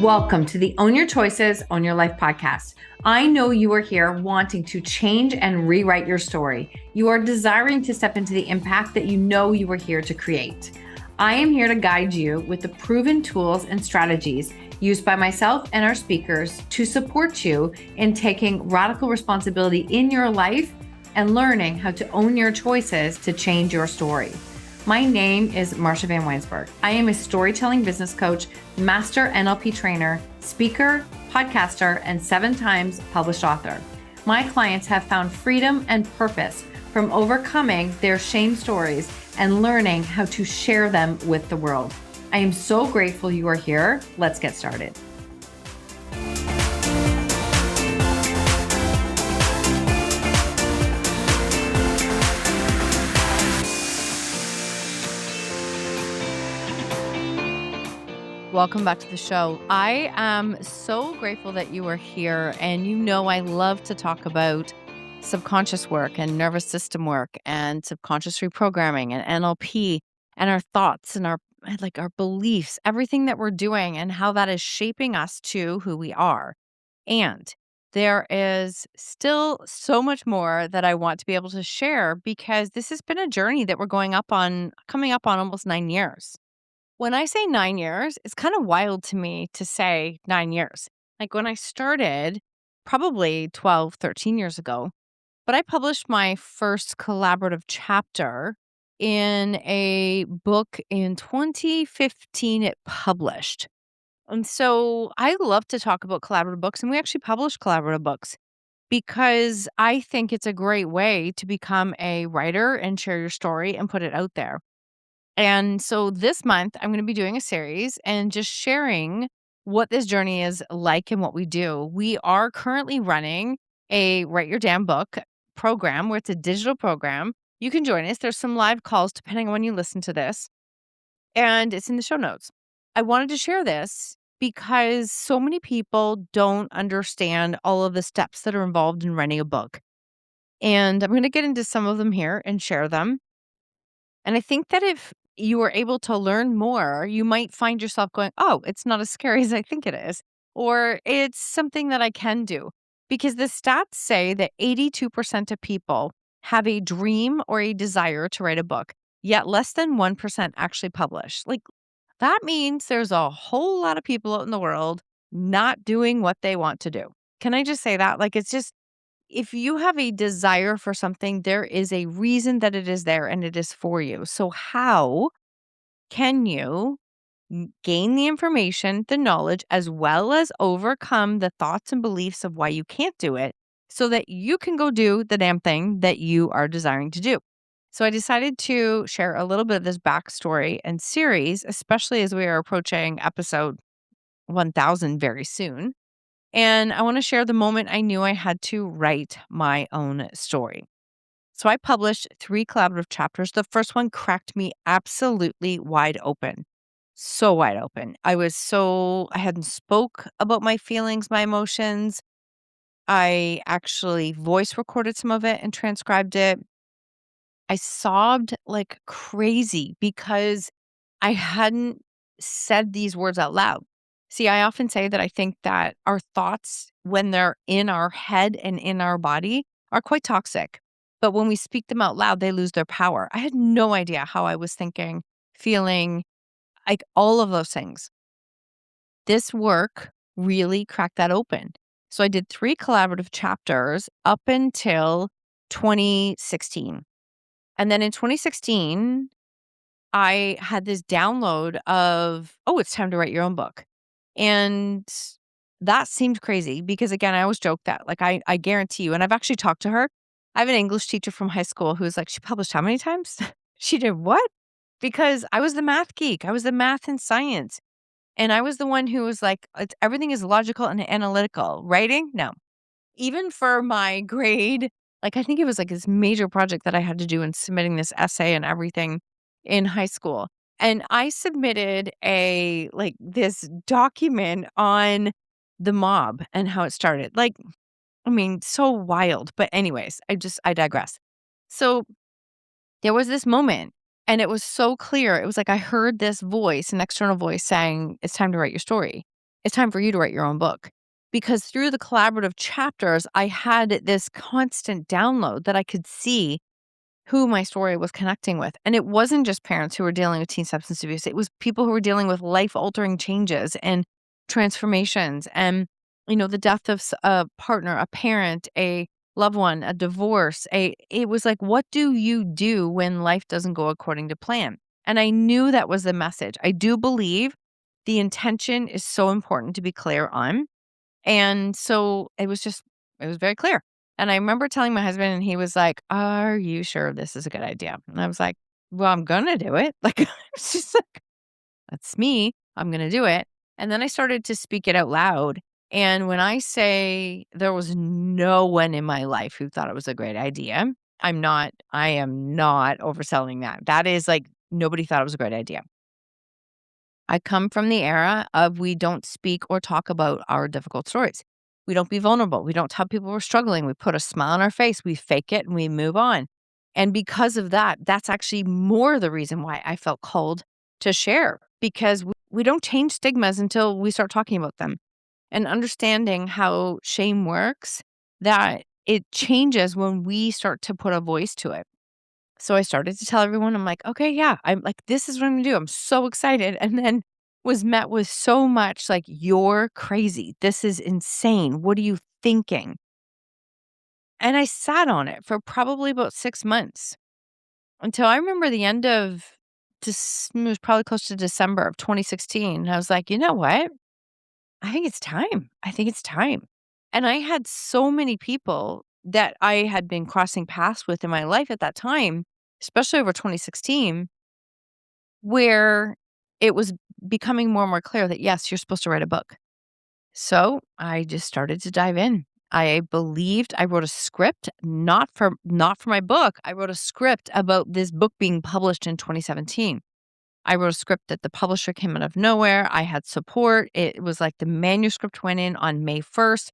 Welcome to the Own Your Choices, Own Your Life podcast. I know you are here wanting to change and rewrite your story. You are desiring to step into the impact that you know you are here to create. I am here to guide you with the proven tools and strategies used by myself and our speakers to support you in taking radical responsibility in your life and learning how to own your choices to change your story. My name is Marsha Van Weinsberg. I am a storytelling business coach, master NLP trainer, speaker, podcaster, and 7 times published author. My clients have found freedom and purpose from overcoming their shame stories and learning how to share them with the world. I am so grateful you are here. Let's get started. Welcome back to the show. I am so grateful that you are here. And you know, I love to talk about subconscious work and nervous system work and subconscious reprogramming and NLP and our thoughts and our beliefs, everything that we're doing and how that is shaping us to who we are. And there is still so much more that I want to be able to share because this has been a journey that we're coming up on almost 9 years. When I say 9 years, it's kind of wild to me to say 9 years. Like when I started, probably 12, 13 years ago, but I published my first collaborative chapter in a book in 2015. It published. And so I love to talk about collaborative books, and we actually publish collaborative books because I think it's a great way to become a writer and share your story and put it out there. And so this month, I'm going to be doing a series and just sharing what this journey is like and what we do. We are currently running a Write Your Damn Book program where it's a digital program. You can join us. There's some live calls depending on when you listen to this, and it's in the show notes. I wanted to share this because so many people don't understand all of the steps that are involved in writing a book. And I'm going to get into some of them here and share them. And I think that if you are able to learn more, you might find yourself going, oh, it's not as scary as I think it is, or it's something that I can do. Because the stats say that 82% of people have a dream or a desire to write a book, yet less than 1% actually publish. Like that means there's a whole lot of people out in the world not doing what they want to do. Can I just say that? Like it's just, if you have a desire for something, there is a reason that it is there and it is for you. So, how can you gain the information, the knowledge, as well as overcome the thoughts and beliefs of why you can't do it so that you can go do the damn thing that you are desiring to do? So, I decided to share a little bit of this backstory and series, especially as we are approaching episode 1000 very soon. And I want to share the moment I knew I had to write my own story. So I published 3 collaborative chapters. The first one cracked me absolutely wide open. So wide open. I hadn't spoke about my feelings, my emotions. I actually voice recorded some of it and transcribed it. I sobbed like crazy because I hadn't said these words out loud. See, I often say that I think that our thoughts, when they're in our head and in our body, are quite toxic. But when we speak them out loud, they lose their power. I had no idea how I was thinking, feeling, like all of those things. This work really cracked that open. So I did 3 collaborative chapters up until 2016. And then in 2016, I had this download of, oh, it's time to write your own book. And that seemed crazy because, again, I always joke that, like, I guarantee you, and I've actually talked to her. I have an English teacher from high school who's like, she published how many times? She did what? Because I was the math geek. I was the math and science. And I was the one who was like, everything is logical and analytical. Writing? No. Even for my grade, like, I think it was like this major project that I had to do in submitting this essay and everything in high school. And I submitted this document on the mob and how it started. Like, I mean, so wild. But anyways, I digress. So there was this moment and it was so clear. It was like I heard this voice, an external voice saying, it's time to write your story. it's time for you to write your own book. Because through the collaborative chapters, I had this constant download that I could see who my story was connecting with. And it wasn't just parents who were dealing with teen substance abuse. It was people who were dealing with life-altering changes and transformations and, the death of a partner, a parent, a loved one, a divorce. It was like, what do you do when life doesn't go according to plan? And I knew that was the message. I do believe the intention is so important to be clear on. And so it was very clear. And I remember telling my husband, and he was like, "Are you sure this is a good idea?" And I was like, "Well, I'm gonna do it." Like, I was just like, "That's me. I'm gonna do it." And then I started to speak it out loud. And when I say there was no one in my life who thought it was a great idea, I am not overselling that. That is like nobody thought it was a great idea. I come from the era of we don't speak or talk about our difficult stories. We don't be vulnerable. We don't tell people we're struggling. We put a smile on our face. We fake it and we move on. And because of that, that's actually more the reason why I felt called to share because we don't change stigmas until we start talking about them and understanding how shame works, that it changes when we start to put a voice to it. So I started to tell everyone, I'm like, "Okay, yeah, I'm like, this is what I'm gonna do. I'm so excited." And then was met with so much like, "You're crazy. This is insane. What are you thinking?" And I sat on it for probably about 6 months until I remember the end of it was probably close to December of 2016. And I was like, "You know what? I think it's time. I think it's time." And I had so many people that I had been crossing paths with in my life at that time, especially over 2016, where it was becoming more and more clear that, yes, you're supposed to write a book. So I just started to dive in. I wrote a script, not for my book. I wrote a script about this book being published in 2017. I wrote a script that the publisher came out of nowhere. I had support. It was like the manuscript went in on May 1st.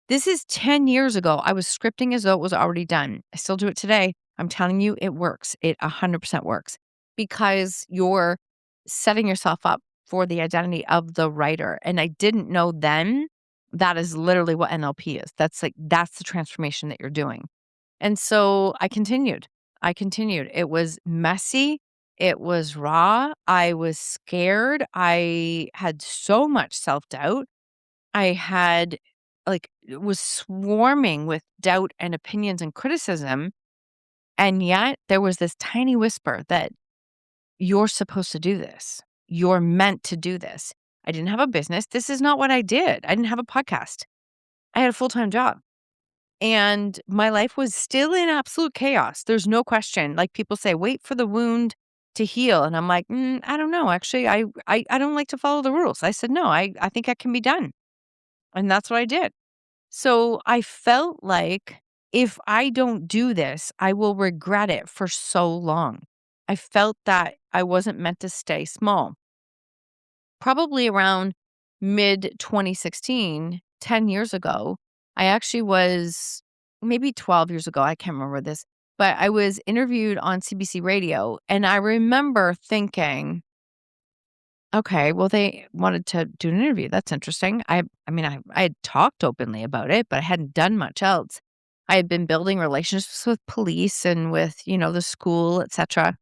This is 10 years ago. I was scripting as though it was already done. I still do it today. I'm telling you, it works. It 100% works because you're setting yourself up for the identity of the writer. And I didn't know then that is literally what NLP is. That's the transformation that you're doing. And so I continued. I continued. It was messy. It was raw. I was scared. I had so much self-doubt. I had it was swarming with doubt and opinions and criticism. And yet there was this tiny whisper that you're supposed to do this. You're meant to do this. I didn't have a business. This is not what I did. I didn't have a podcast. I had a full-time job. And my life was still in absolute chaos. There's no question. Like people say, wait for the wound to heal. And I'm like, I don't know. Actually, I don't like to follow the rules. I said, no, I think that can be done. And that's what I did. So I felt like if I don't do this, I will regret it for so long. I felt that I wasn't meant to stay small. Probably around mid 2016, 10 years ago, I actually was maybe 12 years ago. I can't remember this, but I was interviewed on CBC radio. And I remember thinking, okay, well, they wanted to do an interview. That's interesting. I mean, I had talked openly about it, but I hadn't done much else. I had been building relationships with police and with, the school, etc.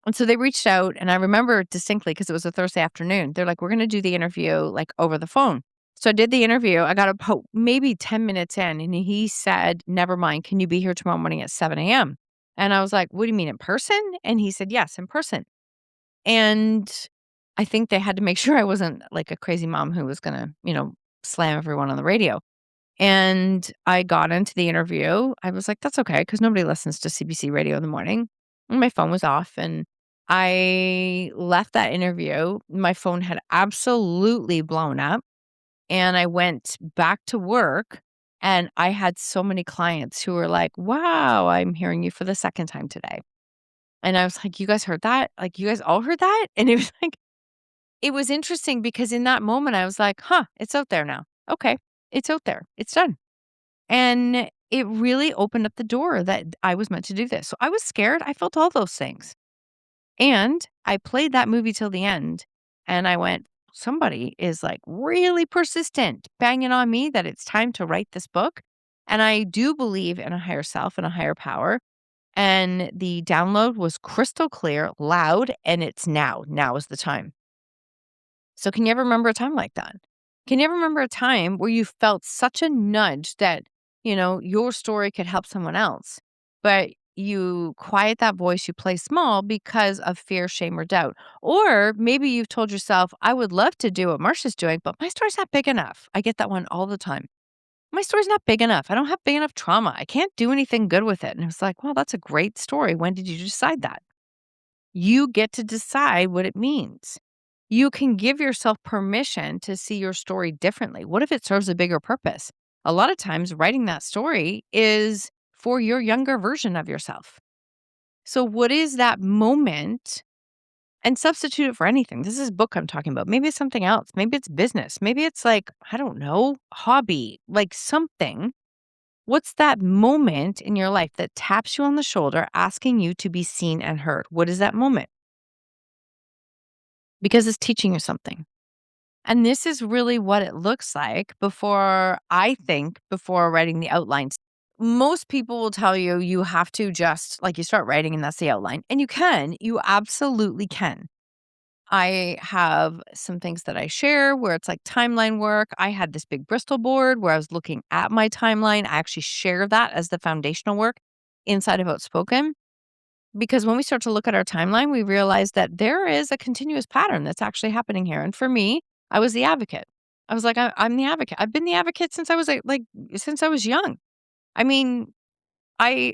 And so they reached out, and I remember distinctly because it was a Thursday afternoon. They're like, "We're gonna do the interview, like, over the phone." So I did the interview. I got about maybe 10 minutes in, and he said, "Never mind. Can you be here tomorrow morning at 7 a.m.?" And I was like, "What do you mean, in person?" And he said, "Yes, in person." And I think they had to make sure I wasn't like a crazy mom who was gonna, slam everyone on the radio. And I got into the interview. I was like, "That's okay," because nobody listens to CBC radio in the morning. And my phone was off, and I left that interview. My phone had absolutely blown up, and I went back to work, and I had so many clients who were like, "Wow, I'm hearing you for the second time today." And I was like, "You guys heard that? Like, you guys all heard that?" And it was like it was interesting because in that moment, I was like, "Huh, it's out there now. Okay, it's out there. It's done." And it really opened up the door that I was meant to do this. So I was scared. I felt all those things. And I played that movie till the end and I went, somebody is like really persistent, banging on me that it's time to write this book. And I do believe in a higher self and a higher power. And the download was crystal clear, loud, and it's now. Now is the time. So, can you ever remember a time like that? Can you ever remember a time where you felt such a nudge that, your story could help someone else, but you quiet that voice, you play small because of fear, shame, or doubt? Or maybe you've told yourself, I would love to do what Marsha's doing, but my story's not big enough. I get that one all the time. My story's not big enough. I don't have big enough trauma. I can't do anything good with it. And it's like, well, that's a great story. When did you decide that? You get to decide what it means. You can give yourself permission to see your story differently. What if it serves a bigger purpose? A lot of times, writing that story is for your younger version of yourself. So, what is that moment? And substitute it for anything. This is book I'm talking about. Maybe it's something else. Maybe it's business. Maybe it's like, I don't know, hobby, like something. What's that moment in your life that taps you on the shoulder, asking you to be seen and heard? What is that moment? Because it's teaching you something. And this is really what it looks like before writing the outlines. Most people will tell you you have to just like you start writing and that's the outline. And you absolutely can. I have some things that I share where it's like timeline work. I had this big Bristol board where I was looking at my timeline. I actually share that as the foundational work inside of Outspoken. Because when we start to look at our timeline, we realize that there is a continuous pattern that's actually happening here. And for me, I was the advocate. I was like, I'm the advocate. I've been the advocate since I was since I was young. I mean, I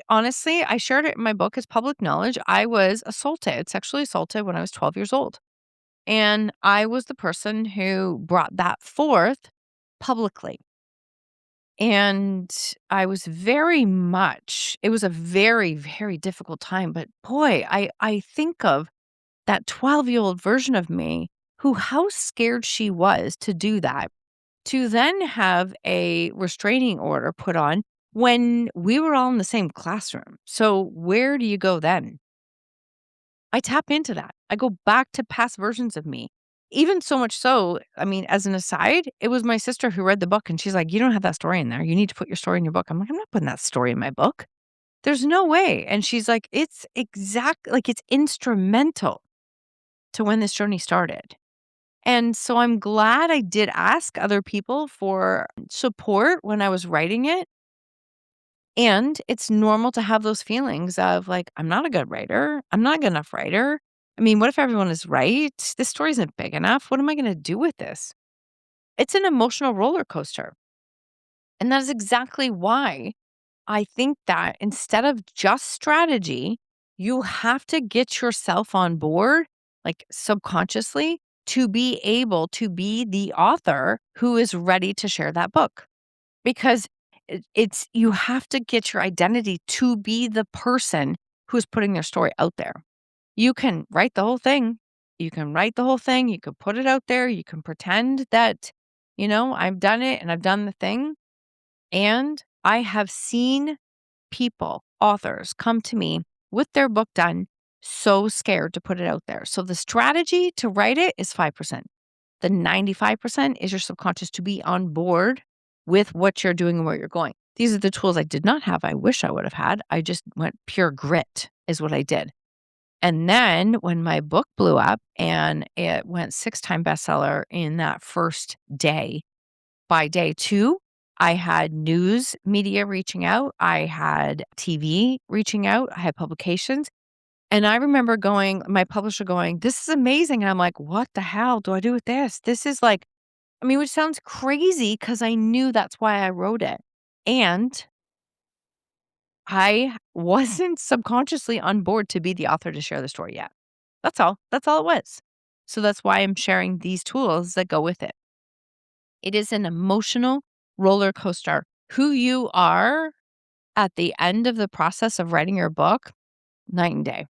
shared it in my book as public knowledge. I was sexually assaulted when I was 12 years old. And I was the person who brought that forth publicly. And I was it was a very, very difficult time. But boy, I think of that 12-year-old version of me how scared she was to do that, to then have a restraining order put on when we were all in the same classroom. So where do you go then? I tap into that. I go back to past versions of me. Even so much so, I mean, as an aside, it was my sister who read the book and she's like, "You don't have that story in there. You need to put your story in your book." I'm like, "I'm not putting that story in my book. There's no way." And she's like, it's instrumental to when this journey started. And so I'm glad I did ask other people for support when I was writing it. And it's normal to have those feelings of like, I'm not a good writer. I'm not a good enough writer. I mean, what if everyone is right? This story isn't big enough. What am I going to do with this? It's an emotional roller coaster. And that is exactly why I think that instead of just strategy, you have to get yourself on board, like subconsciously, to be able to be the author who is ready to share that book. Because you have to get your identity to be the person who's putting their story out there. You can write the whole thing. You can write the whole thing. You can put it out there. You can pretend that, I've done it and I've done the thing. And I have seen people, authors, come to me with their book done, so scared to put it out there. So the strategy to write it is 5%. The 95% is your subconscious to be on board with what you're doing and where you're going. These are the tools I did not have. I wish I would have had. I just went pure grit, is what I did. And then when my book blew up and it went 6-time bestseller in that first day, by day 2, I had news media reaching out. I had TV reaching out. I had publications. And I remember my publisher going, "This is amazing." And I'm like, "What the hell do I do with this?" This is like, which sounds crazy because I knew that's why I wrote it. And I wasn't subconsciously on board to be the author to share the story yet. That's all. That's all it was. So that's why I'm sharing these tools that go with it. It is an emotional roller coaster. Who you are at the end of the process of writing your book, night and day.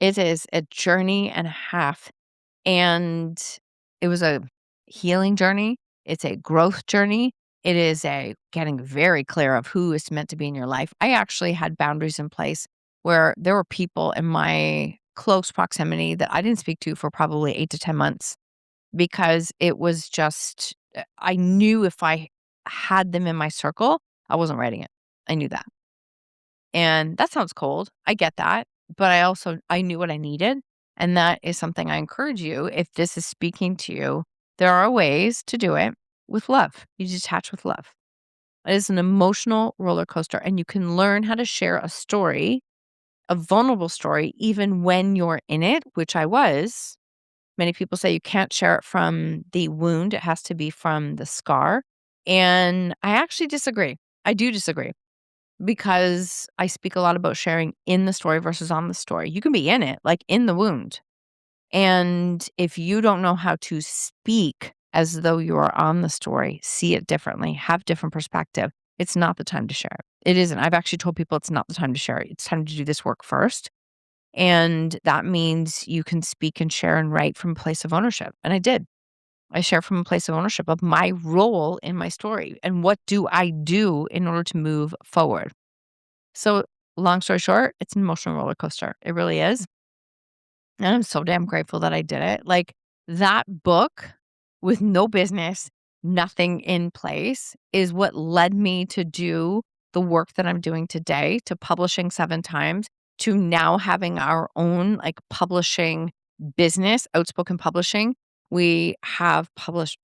It is a journey and a half. And it was a healing journey. It's a growth journey. It is a getting very clear of who is meant to be in your life. I actually had boundaries in place where there were people in my close proximity that I didn't speak to for probably 8 to 10 months. because it was just, I knew if I had them in my circle, I wasn't writing it. I knew that. And that sounds cold. I get that. But I knew what I needed. And that is something I encourage you. If this is speaking to you, there are ways to do it with love. You detach with love. It is an emotional roller coaster, and you can learn how to share a story, a vulnerable story, even when you're in it, which I was. Many people say you can't share it from the wound, it has to be from the scar. And I actually disagree. I do disagree because I speak a lot about sharing in the story versus on the story. You can be in it, like in the wound. And if you don't know how to speak as though you are on the story, see it differently, have different perspective, it's not the time to share it. It isn't. I've actually told people it's not the time to share it. It's time to do this work first. And that means you can speak and share and write from a place of ownership. And I did. I share from a place of ownership of my role in my story and what do I do in order to move forward. So, long story short, it's an emotional roller coaster. It really is. And I'm so damn grateful that I did it. Like that book with no business, nothing in place is what led me to do the work that I'm doing today, to publishing 7 times, to now having our own like publishing business, Outspoken Publishing. We have published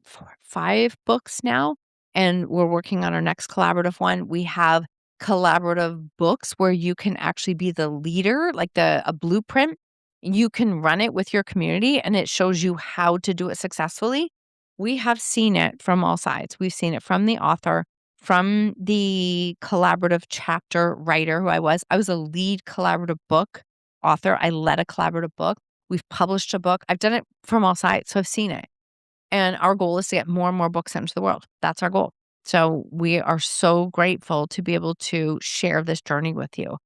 5 books now, and we're working on our next collaborative one. We have collaborative books where you can actually be the leader, like a blueprint. You can run it with your community and it shows you how to do it successfully. We have seen it from all sides. We've seen it from the author, from the collaborative chapter writer who I was. I was a lead collaborative book author. I led a collaborative book. We've published a book. I've done it from all sides. So I've seen it. And our goal is to get more and more books into the world. That's our goal. So we are so grateful to be able to share this journey with you.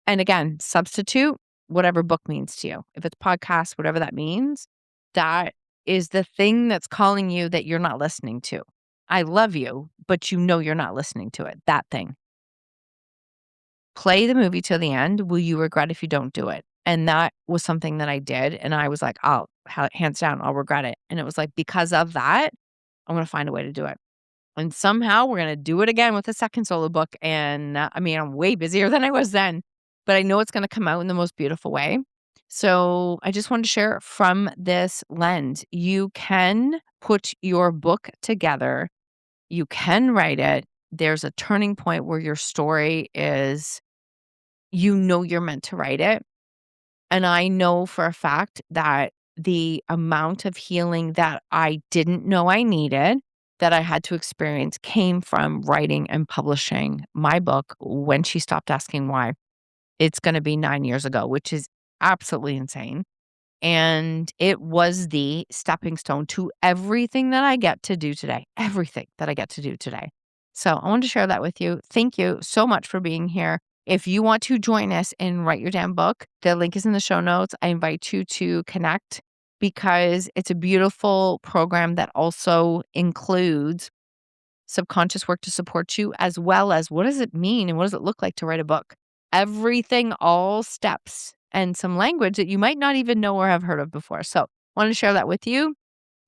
And again, substitute whatever book means to you. If it's podcast, whatever that means, that is the thing that's calling you that you're not listening to. I love you, but you know you're not listening to it. That thing. Play the movie till the end. Will you regret if you don't do it? And that was something that I did. And I was like, hands down, I'll regret it. And it was like, because of that, I'm going to find a way to do it. And somehow we're going to do it again with a second solo book. And I mean, I'm way busier than I was then, but I know it's going to come out in the most beautiful way. So I just wanted to share from this lens. You can put your book together. You can write it. There's a turning point where your story is, you're meant to write it. And I know for a fact that the amount of healing that I didn't know I needed, that I had to experience, came from writing and publishing my book when she stopped asking why. It's going to be 9 years ago, which is absolutely insane. And it was the stepping stone to everything that I get to do today, everything that I get to do today. So I wanted to share that with you. Thank you so much for being here. If you want to join us in Write Your Damn Book, the link is in the show notes. I invite you to connect because it's a beautiful program that also includes subconscious work to support you, as well as what does it mean and what does it look like to write a book? Everything, all steps, and some language that you might not even know or have heard of before. So I wanted to share that with you.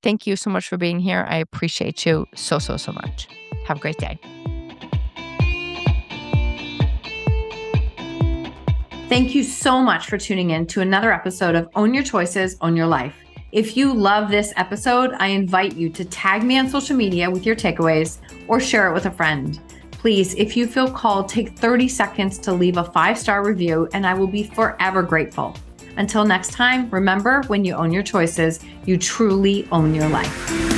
Thank you so much for being here. I appreciate you so, so, so much. Have a great day. Thank you so much for tuning in to another episode of Own Your Choices, Own Your Life. If you love this episode, I invite you to tag me on social media with your takeaways or share it with a friend. Please, if you feel called, take 30 seconds to leave a 5-star review, and I will be forever grateful. Until next time, remember, when you own your choices, you truly own your life.